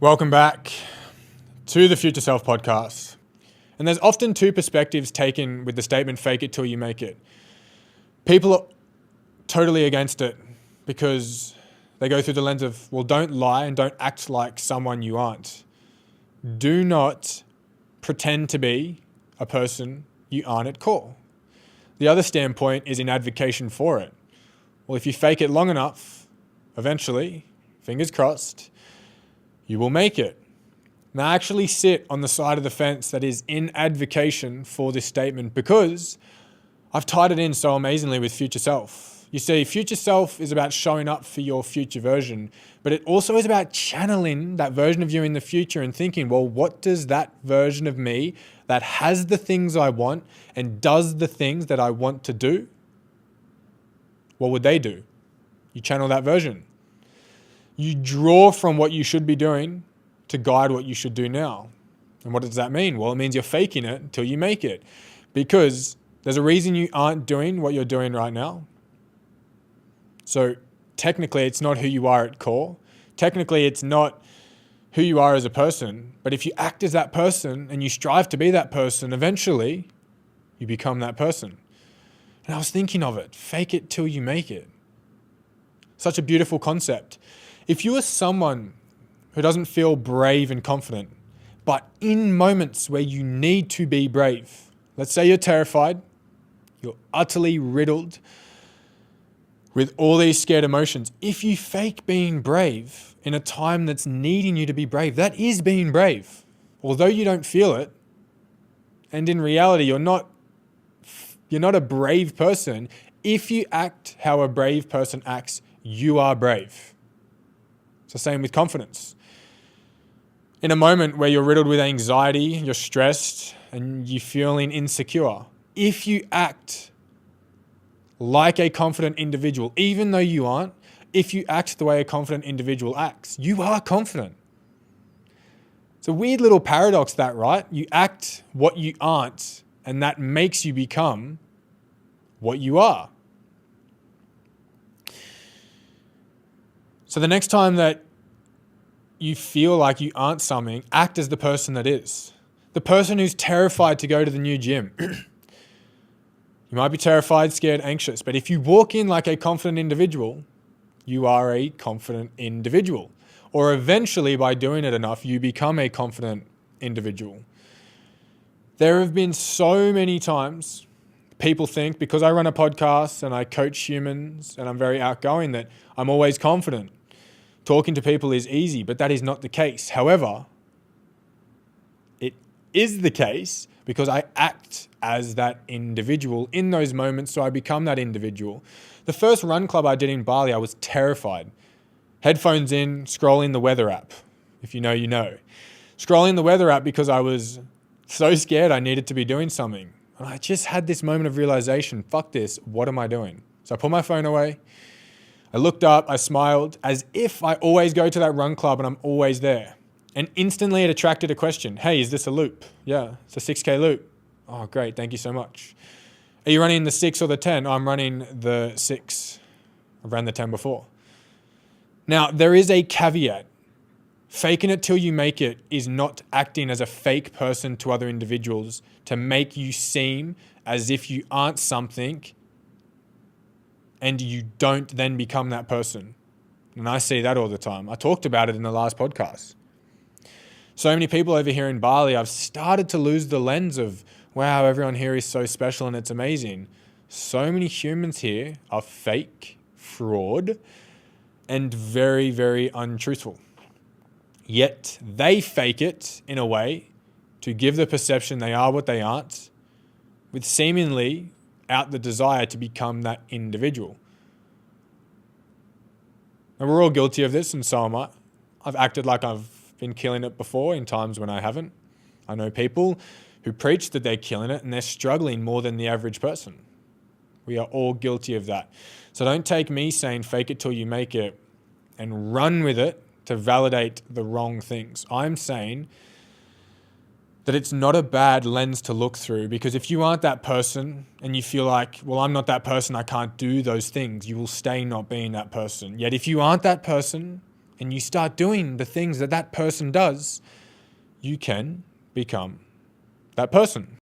Welcome back to the Future Self podcast. And there's often two perspectives taken with the statement, fake it till you make it. People are totally against it because they go through the lens of, well, don't lie and don't act like someone you aren't. Do not pretend to be a person you aren't at core. The other standpoint is in advocation for it. Well, if you fake it long enough, eventually, fingers crossed, you will make it. Now, I actually sit on the side of the fence that is in advocation for this statement because I've tied it in so amazingly with future self. You see, future self is about showing up for your future version, but it also is about channeling that version of you in the future and thinking, well, what does that version of me that has the things I want and does the things that I want to do, what would they do? You channel that version. You draw from what you should be doing to guide what you should do now. And what does that mean? Well, it means you're faking it until you make it. Because there's a reason you aren't doing what you're doing right now. So technically, it's not who you are at core. Technically, it's not who you are as a person. But if you act as that person and you strive to be that person, eventually you become that person. And I was thinking of it, fake it till you make it. Such a beautiful concept. If you are someone who doesn't feel brave and confident, but in moments where you need to be brave, let's say you're terrified, you're utterly riddled with all these scared emotions. If you fake being brave in a time that's needing you to be brave, that is being brave. Although you don't feel it, and in reality, you're not a brave person. If you act how a brave person acts, you are brave. It's the same with confidence. In a moment where you're riddled with anxiety, you're stressed, and you're feeling insecure, if you act like a confident individual, even though you aren't, if you act the way a confident individual acts, you are confident. It's a weird little paradox that, right? You act what you aren't, and that makes you become what you are. So the next time that you feel like you aren't something, act as the person that is. The person who's terrified to go to the new gym. You might be terrified, scared, anxious, but if you walk in like a confident individual, you are a confident individual. Or eventually, by doing it enough, you become a confident individual. There have been so many times people think because I run a podcast and I coach humans and I'm very outgoing that I'm always confident. Talking to people is easy, but that is not the case. However, it is the case because I act as that individual in those moments, so I become that individual. The first run club I did in Bali, I was terrified. Headphones in, scrolling the weather app. If you know, you know. Scrolling the weather app because I was so scared I needed to be doing something. And I just had this moment of realization, fuck this, what am I doing? So I put my phone away. I looked up, I smiled, as if I always go to that run club and I'm always there. And instantly it attracted a question. Hey, is this a loop? Yeah, it's a 6K loop. Oh, great, thank you so much. Are you running the 6 or the 10? Oh, I'm running the 6. I've ran the 10 before. Now, there is a caveat. Faking it till you make it is not acting as a fake person to other individuals to make you seem as if you aren't something and you don't then become that person. And I see that all the time. I talked about it in the last podcast. So many people over here in Bali, I've started to lose the lens of, wow, everyone here is so special and it's amazing. So many humans here are fake, fraud, and very, very untruthful. Yet they fake it in a way to give the perception they are what they aren't, with seemingly out the desire to become that individual. And we're all guilty of this, and so am I. I've acted like I've been killing it before in times when I haven't. I know people who preach that they're killing it and they're struggling more than the average person. We are all guilty of that. So don't take me saying fake it till you make it and run with it to validate the wrong things. I'm saying that it's not a bad lens to look through, because if you aren't that person and you feel like, well, I'm not that person, I can't do those things, you will stay not being that person. Yet if you aren't that person and you start doing the things that that person does, you can become that person.